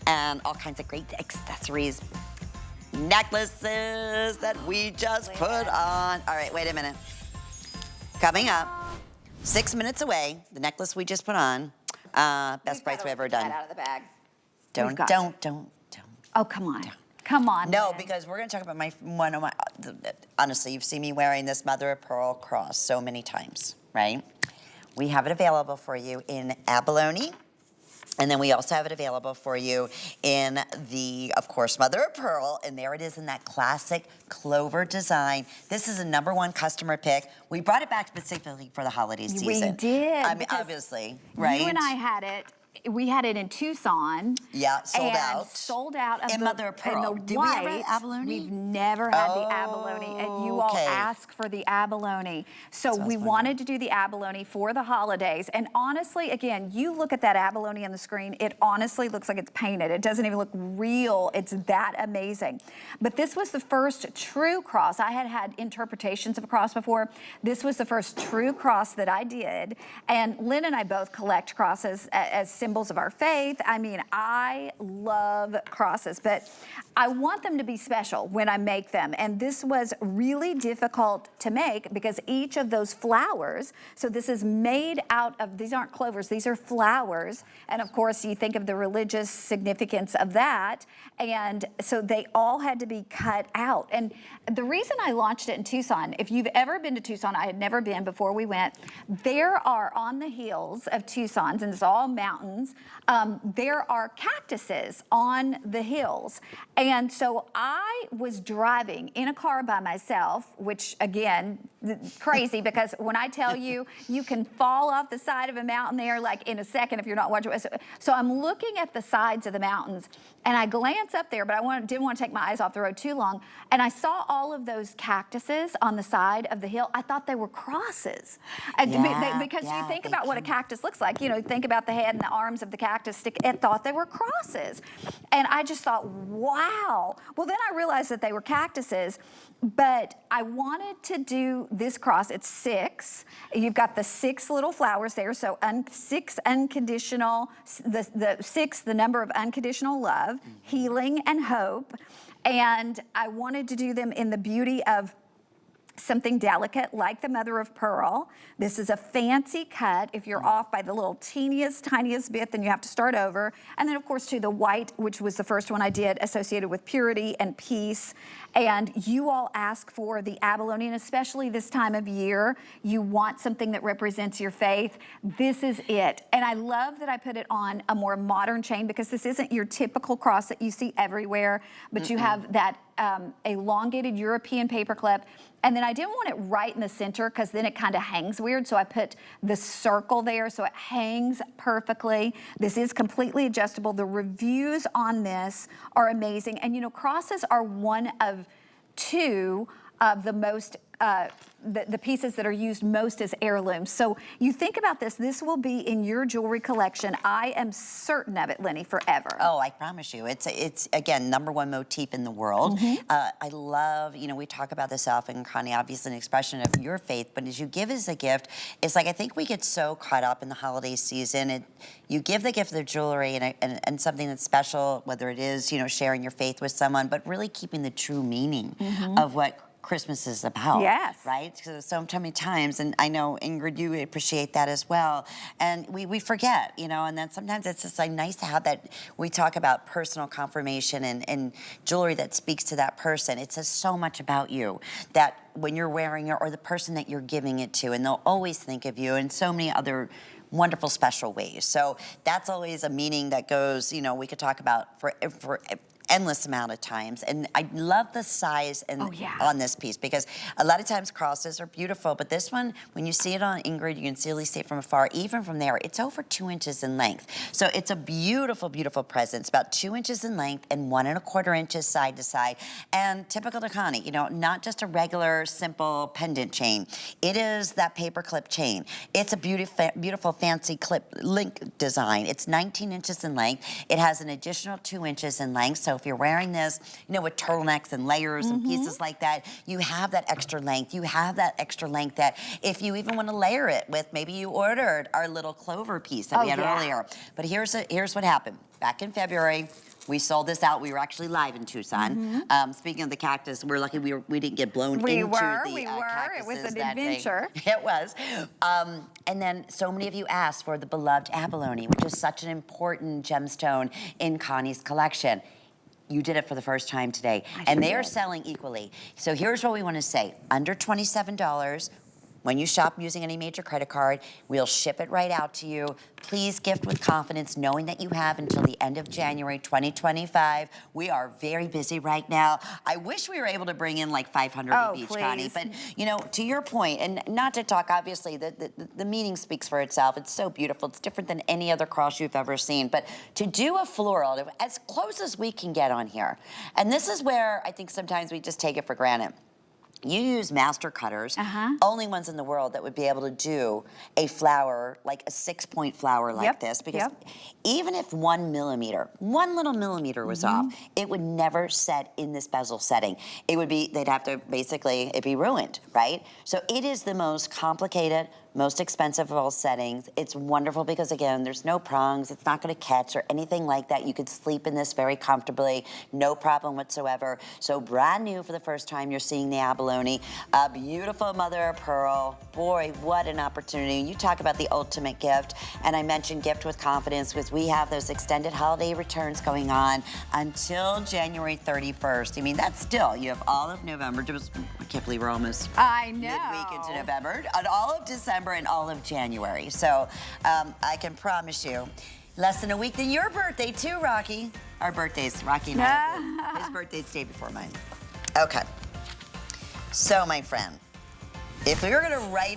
and all kinds of great accessories, necklaces that we just put on. All right, wait a minute. Coming up, 6 minutes away, the necklace we just put on, best price we've ever done. Out of the bag. Don't. Oh, come on. Come on. No, Lynn. because we're going to talk about one of my, honestly, you've seen me wearing this Mother-of-Pearl cross so many times, right? We have it available for you in abalone. And then we also have it available for you in the, of course, Mother-of-Pearl, and there it is in that classic Clover design. This is a #1 customer pick. We brought it back specifically for the holiday season. We did. I mean, obviously, right? You and I had it. We had it in Tucson. Yeah, sold out. Sold out of in Mother-of-Pearl. the Did white. we ever have abalone? We've never had the abalone, and you all asked for the abalone. So we wanted to do the abalone for the holidays. And honestly, again, you look at that abalone on the screen, it honestly looks like it's painted. It doesn't even look real. It's that amazing. But this was the first true cross. I had had interpretations of a cross before. This was the first true cross that I did. And Lynn and I both collect crosses as symbols of our faith. I mean, I love crosses, but I want them to be special when I make them. And this was really difficult to make because each of those flowers, so this is made out of, these aren't clovers, these are flowers. And of course, you think of the religious significance of that. And so they all had to be cut out. And the reason I launched it in Tucson, if you've ever been to Tucson, I had never been before we went, there are on the hills of Tucson's, and it's all mountains, there are cactuses on the hills. And so I was driving in a car by myself, which again, crazy, because when I tell you, you can fall off the side of a mountain there like in a second if you're not watching. So I'm looking at the sides of the mountains, and I glance up there, but I didn't want to take my eyes off the road too long, and I saw all of those cactuses on the side of the hill. I thought they were crosses. Because you think about what a cactus looks like. You know, think about the head and the arms of the cactus stick. I thought they were crosses. And I just thought, wow. Well, then I realized that they were cactuses, but I wanted to do this cross. It's 6. You've got the 6 little flowers there, so 6 unconditional, the 6, the number of unconditional love, healing, and hope. And I wanted to do them in the beauty of something delicate like the Mother-of-Pearl. This is a fancy cut. If you're off by the little teeniest, tiniest bit, then you have to start over. And then of course too, the white, which was the first one I did, associated with purity and peace. And you all ask for the abalone, and especially this time of year, you want something that represents your faith. This is it. And I love that I put it on a more modern chain, because this isn't your typical cross that you see everywhere, but you have that elongated European paperclip. And then I didn't want it right in the center because then it kind of hangs weird. So I put the circle there so it hangs perfectly. This is completely adjustable. The reviews on this are amazing. And you know, crosses are one of 2 of the most, the pieces that are used most as heirlooms. So you think about this, this will be in your jewelry collection. I am certain of it, Lenny, forever. Oh, I promise you. It's again, #1 motif in the world. I love, you know, we talk about this often, Connie, obviously an expression of your faith, but as you give as a gift, it's like, I think we get so caught up in the holiday season. You give the gift of jewelry and something that's special, whether it is, you know, sharing your faith with someone, but really keeping the true meaning of what Christmas is about. Yes. Right? So many times, and I know, Ingrid, you appreciate that as well. And we forget, you know, and then sometimes it's just like nice to have that. We talk about personal confirmation and jewelry that speaks to that person. It says so much about you that when you're wearing it, or the person that you're giving it to, and they'll always think of you in so many other wonderful, special ways. So that's always a meaning that goes, you know, we could talk about for endless amount of times. And I love the size on this piece, because a lot of times crosses are beautiful, but this one, when you see it on Ingrid, you can really see it from afar. Even from there, it's over 2 inches in length. So it's a beautiful, beautiful present. It's about 2 inches in length and 1 1/4 inches side to side. And typical to Connie, you know, not just a regular, simple pendant chain. It is that paperclip chain. It's a beautiful, fancy clip link design. It's 19 inches in length. It has an additional 2 inches in length, so if you're wearing this, you know, with turtlenecks and layers and pieces like that, you have that extra length. You have that extra length that if you even want to layer it with, maybe you ordered our little Clover piece that we had earlier. But here's what happened. Back in February, we sold this out. We were actually live in Tucson. Speaking of the cactus, we're lucky we didn't get blown into the cactuses. It was an adventure. It was. And then so many of you asked for the beloved abalone, which is such an important gemstone in Connie's collection. You did it for the first time today. And they are selling equally. So here's what we want to say. Under $27, when you shop using any major credit card, we'll ship it right out to you. Please gift with confidence, knowing that you have until the end of January 2025. We are very busy right now. I wish we were able to bring in like 500 of each, Connie. But, you know, to your point, and not to talk, obviously, the meaning speaks for itself. It's so beautiful. It's different than any other cross you've ever seen. But to do a floral, as close as we can get on here, and this is where I think sometimes we just take it for granted. You use master cutters, only ones in the world that would be able to do a flower, like a 6-point flower like this, because even if 1 millimeter, one little millimeter was off, it would never set in this bezel setting. It would be, they'd have to basically, it'd be ruined, right? So it is the most complicated, most expensive of all settings. It's wonderful because, again, there's no prongs. It's not going to catch or anything like that. You could sleep in this very comfortably, no problem whatsoever. So brand new for the first time, you're seeing the abalone. A beautiful mother-of-pearl. Boy, what an opportunity. You talk about the ultimate gift. And I mentioned gift with confidence because we have those extended holiday returns going on until January 31st. I mean, that's still, you have all of November. I can't believe we're almost midweek into November. And all of December and all of January. So I can promise you, less than a week than your birthday too, Rocky. Our birthdays, Rocky and I, his birthday's the day before mine. Okay. So, my friend, if we were gonna write